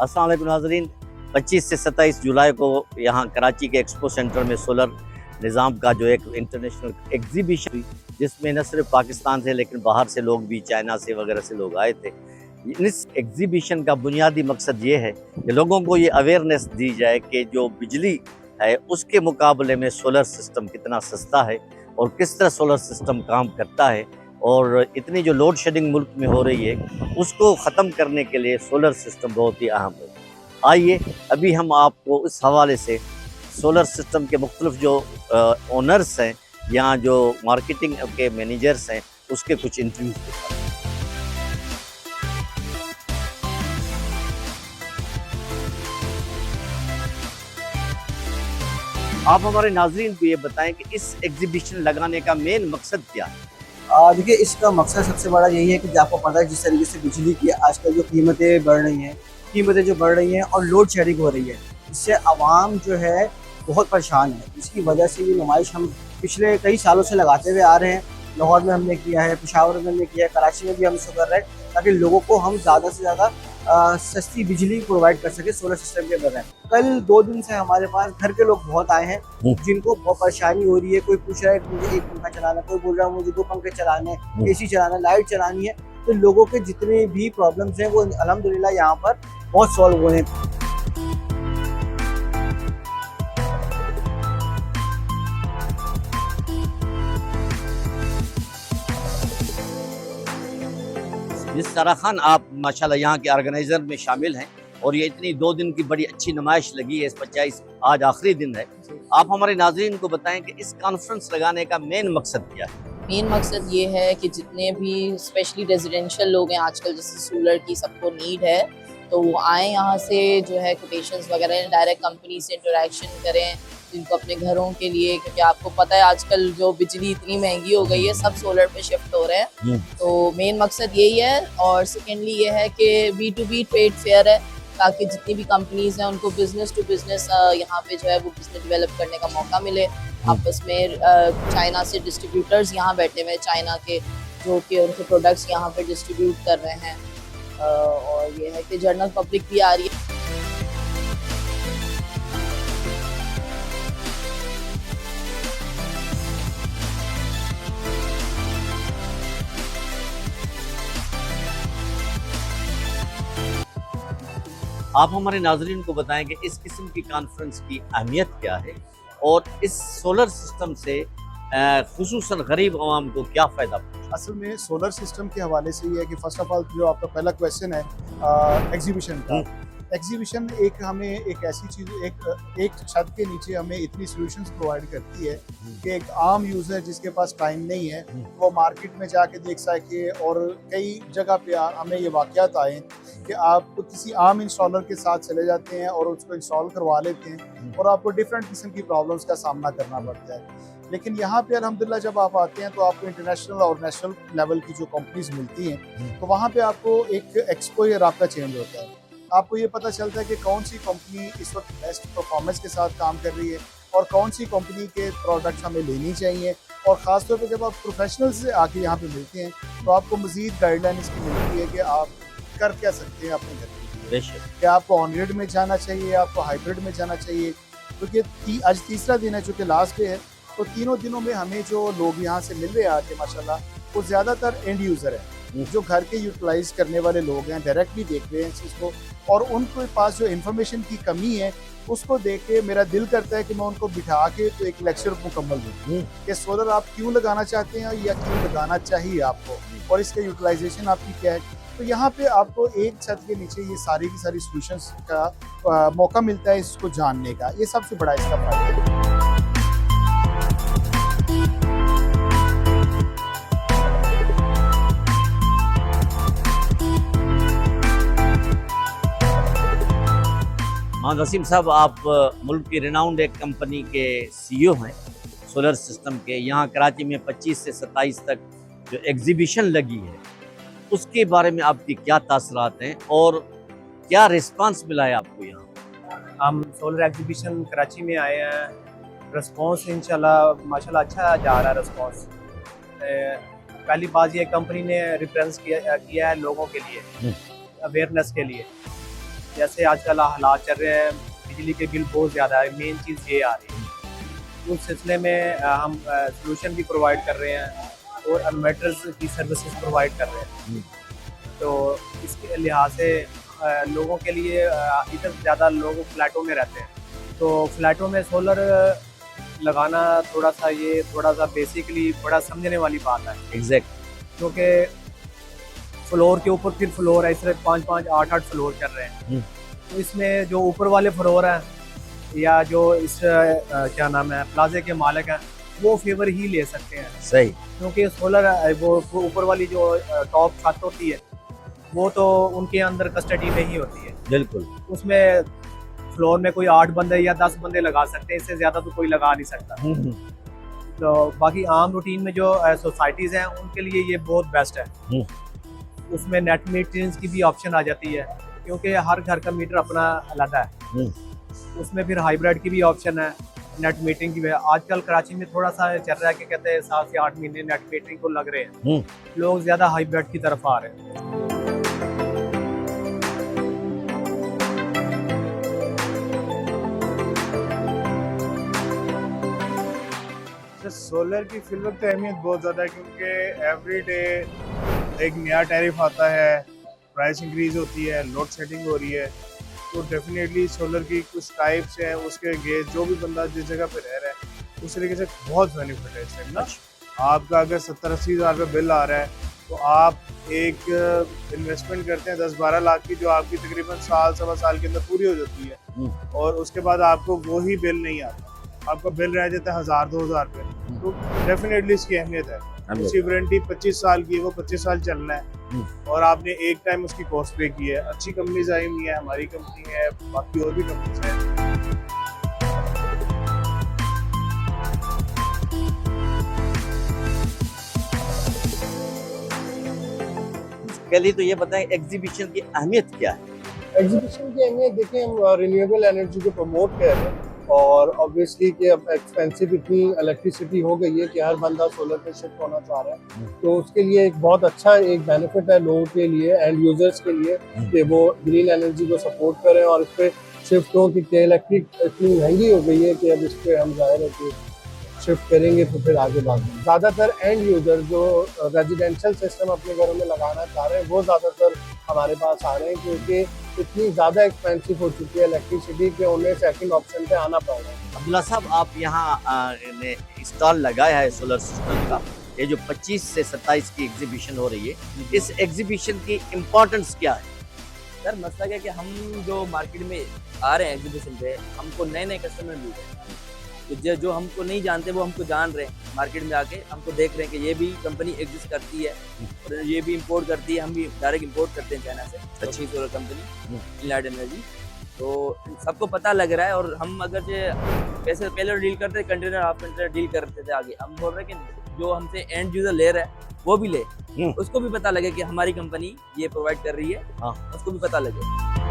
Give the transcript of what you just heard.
अस्सलाम वालेकुम नाज़रीन। 25 से 27 जुलाई को यहाँ कराची के एक्सपो सेंटर में सोलर निज़ाम का जो एक इंटरनेशनल एग्जीबिशन हुई, जिसमें न सिर्फ पाकिस्तान से लेकिन बाहर से लोग भी, चाइना से वगैरह से लोग आए थे। इस एग्जीबिशन का बुनियादी मकसद ये है कि लोगों को ये अवेयरनेस दी जाए कि जो बिजली है उसके मुकाबले में सोलर सिस्टम कितना सस्ता है और किस तरह सोलर सिस्टम काम करता है, और इतनी जो लोड शेडिंग मुल्क में हो रही है उसको ख़त्म करने के लिए सोलर सिस्टम बहुत ही अहम है। आइए अभी हम आपको इस हवाले से सोलर सिस्टम के मुख्तलिफ जो ओनर्स हैं या जो मार्केटिंग के मैनेजर्स हैं उसके कुछ इंटरव्यूज दिखाते हैं। आप हमारे नाज़रीन को ये बताएं कि इस एग्जीबिशन लगाने का मेन मकसद क्या है? देखिए, इसका मकसद सबसे बड़ा यही है कि आपको पता है जिस तरीके से बिजली की आजकल जो कीमतें बढ़ रही हैं, और लोड शेडिंग हो रही है, इससे आवाम जो है बहुत परेशान है। इसकी वजह से ये नुमाइश हम पिछले कई सालों से लगाते हुए आ रहे हैं। लाहौर में हमने किया है, पेशावर में हमने किया है, कराची में भी हम इसको कर रहे हैं ताकि लोगों को हम ज़्यादा से ज़्यादा सस्ती बिजली प्रोवाइड कर सके सोलर सिस्टम के बगैर। कल 2 दिन से हमारे पास घर के लोग बहुत आए हैं जिनको बहुत परेशानी हो रही है। कोई पूछ रहा है कि मुझे 1 पंखा चलाना है, कोई बोल रहा है मुझे 2 पंखे चलाने हैं, एसी चलाना है, लाइट चलानी है। तो लोगों के जितने भी प्रॉब्लम्स हैं वो अल्हम्दुलिल्लाह यहाँ पर बहुत सॉल्व हुए हैं। जिस तरह खान आप माशाल्लाह यहाँ के ऑर्गेनाइजर में शामिल हैं और ये इतनी 2 दिन की बड़ी अच्छी नुमाइश लगी है, इस 25 आज आखिरी दिन है। आप हमारे नाज़रीन को बताएं कि इस कॉन्फ्रेंस लगाने का मेन मकसद क्या है? मेन मकसद ये है कि जितने भी स्पेशली रेजिडेंशियल लोग हैं आजकल, जैसे सोलर की सबको नीड है, तो वो आए यहाँ से जो है कोटेशंस वगैरह डायरेक्ट कंपनी से इंटरेक्शन करें जिनको अपने घरों के लिए, क्योंकि आपको पता है आजकल जो बिजली इतनी महंगी हो गई है, सब सोलर पे शिफ्ट हो रहे हैं। तो मेन मकसद यही है। और सेकेंडली ये है कि B2B ट्रेड फेयर है ताकि जितनी भी कंपनीज हैं उनको बिजनेस टू बिजनेस यहाँ पे जो है वो बिजनेस डेवलप करने का मौका मिले। आपस में चाइना से डिस्ट्रीब्यूटर्स यहाँ बैठे हुए हैं, चाइना के, जो कि उनके प्रोडक्ट्स यहाँ पे डिस्ट्रीब्यूट कर रहे हैं। और ये है कि जनरल पब्लिक भी आ रही है। आप हमारे नाज़रीन को बताएं कि इस किस्म की कॉन्फ्रेंस की अहमियत क्या है और इस सोलर सिस्टम से खुसूसन गरीब आवाम को क्या फ़ायदा? असल में सोलर सिस्टम के हवाले से ये है कि फर्स्ट ऑफ ऑल जो आपका पहला क्वेश्चन है एग्जीबिशन का। एग्जीबिशन हमें एक ऐसी चीज़, एक छत के नीचे हमें इतनी सॉल्यूशंस प्रोवाइड करती है कि एक आम यूज़र जिसके पास टाइम नहीं है वो मार्केट में जाके देख सके। और कई जगह पे हमें ये वाक़यात आए कि आप किसी आम इंस्टॉलर के साथ चले जाते हैं और उसको इंस्टॉल करवा लेते हैं और आपको डिफरेंट किस्म की प्रॉब्लम्स का सामना करना पड़ता है। लेकिन यहाँ पे अल्हम्दुलिल्लाह जब आप आते हैं तो आपको इंटरनेशनल और नेशनल लेवल की जो कंपनीज मिलती हैं, तो वहाँ पे आपको एक एक्सपो या राब्ता चेंज होता है। आपको ये पता चलता है कि कौन सी कंपनी इस वक्त बेस्ट परफॉर्मेंस के साथ काम कर रही है और कौन सी कंपनी के प्रोडक्ट्स हमें लेनी चाहिए। और ख़ासतौर पे जब आप प्रोफेशनल से आके यहाँ पे मिलते हैं तो आपको मज़ीद गाइडलाइन इसकी मिलती है कि आप कर क्या सकते हैं अपने घर के लिए। क्या आपको ऑन ग्रिड में जाना चाहिए, आपको हाइब्रिड में जाना चाहिए, क्योंकि आज तीसरा दिन है चूँकि लास्ट डे है। तो तीनों दिनों में हमें जो लोग यहाँ से मिल रहे हैं आके माशाल्लाह, वो ज़्यादातर एंड यूज़र हैं, जो घर के यूटिलाइज करने वाले लोग हैं, डायरेक्टली देख रहे हैं इस चीज़ को। और उनके पास जो इन्फॉर्मेशन की कमी है उसको देख के मेरा दिल करता है कि मैं उनको बिठा के तो एक लेक्चर मुकम्मल दूँ कि सोलर आप क्यों लगाना चाहते हैं या क्यों लगाना चाहिए आपको, और इसका यूटिलाइजेशन आपकी क्या है। तो यहाँ पे आपको एक छत के नीचे ये सारी की सारी सॉल्यूशंस का मौका मिलता है इसको जानने का। ये सबसे बड़ा इसका फायदा है। वसीम साहब, आप मुल्क की रिनाउंड एक कंपनी के CEO हैं सोलर सिस्टम के। यहाँ कराची में 25 से 27 तक जो एग्जीबिशन लगी है उसके बारे में आपकी क्या तासरात हैं और क्या रिस्पांस मिला है आपको यहाँ? हम सोलर एग्जीबिशन कराची में आए हैं। रिस्पांस इंशाल्लाह माशाल्लाह अच्छा जा रहा है रिस्पांस। पहली बात ये कंपनी ने रिप्रेजेंट किया है लोगों के लिए, अवेयरनेस के लिए। जैसे आजकल हालात चल रहे हैं, बिजली के बिल बहुत ज़्यादा है, मेन चीज़ ये आ रही है। उस सिलसिले में हम सॉल्यूशन भी प्रोवाइड कर रहे हैं और इन्वर्टर्स की सर्विसेज प्रोवाइड कर रहे हैं। तो इसके लिहाज से लोगों के लिए इधर ज़्यादा लोग फ्लैटों में रहते हैं, तो फ्लैटों में सोलर लगाना थोड़ा सा बेसिकली बड़ा समझने वाली बात है। एग्जैक्ट। क्योंकि फ्लोर के ऊपर फिर फ्लोर है, इस तरह 5-5, 8-8 फ्लोर चल रहे हैं। तो इसमें जो ऊपर वाले फ्लोर हैं या जो इस क्या नाम है प्लाजे के मालिक हैं, वो फेवर ही ले सकते हैं। सही। क्योंकि सोलर वो ऊपर वाली जो टॉप छत होती है वो तो उनके अंदर कस्टडी नहीं होती है। बिल्कुल। उसमें फ्लोर में कोई 8 बंदे या 10 बंदे लगा सकते हैं, इससे ज़्यादा तो कोई लगा नहीं सकता। तो बाकी आम रूटीन में जो सोसाइटीज़ हैं उनके लिए ये बहुत बेस्ट है। उसमें नेट मीटरिंग की भी ऑप्शन आ जाती है, क्योंकि हर घर का मीटर अपना अलग है। उसमें फिर हाइब्रिड की भी ऑप्शन है, नेट मीटरिंग की भी है। आजकल कराची में थोड़ा सा चल रहा है कि कहते हैं 7 से 8 महीने नेट मीटरिंग को लग रहे हैं, लोग ज़्यादा हाइब्रिड की तरफ आ रहे हैं। सोलर की फिल वक्त अहमियत बहुत ज़्यादा है, क्योंकि एवरी डे एक नया टैरिफ आता है, प्राइस इंक्रीज होती है, लोड सेटिंग हो रही है। तो डेफिनेटली सोलर की कुछ टाइप्स हैं, उसके गेज जो भी बंदा जिस जगह पे रह रहा है उस तरीके से बहुत बेनिफिट है इससे ना। आपका अगर 70-80 हज़ार रुपये बिल आ रहा है, तो आप एक इन्वेस्टमेंट करते हैं 10-12 लाख की, जो आपकी तकरीबन साल सवा साल के अंदर पूरी हो जाती है, और उसके बाद आपको वही बिल नहीं आता, आपका बिल रह जाता है 1000-2000 रुपये। तो डेफिनेटली इसकी अहमियत है। उसकी वारंटी 25 साल की है, वो 25 साल चलना है, और आपने एक टाइम उसकी कॉस्ट पे की है। अच्छी कंपनीज आई हुई है, हमारी कंपनी है, बाकी और भी कंपनीज हैं। पहले तो ये बताएं एग्जीबिशन की अहमियत क्या है? एग्जीबिशन की अहमियत देखिए, हम रिन्यूएबल एनर्जी को प्रमोट कर रहे हैं, और ऑब्वियसली कि अब एक्सपेंसिव इतनी इलेक्ट्रिसिटी हो गई है कि हर बंदा सोलर पे शिफ्ट होना चाह रहा है। तो उसके लिए एक बहुत अच्छा एक बेनिफिट है लोगों के लिए, एंड यूजर्स के लिए, कि वो ग्रीन एनर्जी को सपोर्ट करें और इस पे शिफ्ट हो। कि इलेक्ट्रिक इतनी महंगी हो गई है कि अब इस पे हम जाहिर है कि शिफ्ट करेंगे तो फिर आगे बढ़ेंगे। ज़्यादातर एंड यूजर जो रेजिडेंशियल सिस्टम अपने घरों में लगाना चाह रहे हैं, वो ज़्यादातर हमारे पास आ रहे हैं, क्योंकि इतनी ज़्यादा एक्सपेंसिव हो चुकी है इलेक्ट्रिसिटी के उन्हें सेकंड ऑप्शन पे आना पड़ रहा है। अब्दुल्ला साहब, आप यहाँ स्टॉल लगाया है सोलर सिस्टम का, ये जो 25 से 27 की एग्जीबिशन हो रही है, इस एग्जीबिशन की इम्पोर्टेंस क्या है? सर मसला क्या है कि हम जो मार्केट में आ रहे हैं एग्जीबिशन पे, हमको नए नए कस्टमर मिल रहे हैं, तो जो हमको नहीं जानते वो हमको जान रहे हैं। मार्केट में आके हमको देख रहे हैं कि ये भी कंपनी एग्जिस्ट करती है और ये भी इंपोर्ट करती है, हम भी डायरेक्ट इंपोर्ट करते हैं चाइना से, अच्छी सोलर कंपनी इनलाइट एनर्जी। तो सबको पता लग रहा है, और हम अगर पैसे पहले डील करते थे, कंटेनर हाफ कंटेनर डील करते थे, आगे हम बोल रहे हैं कि जो हमसे एंड यूजर ले रहा है वो भी ले, उसको भी पता लगे कि हमारी कंपनी ये प्रोवाइड कर रही है, उसको भी पता लगे।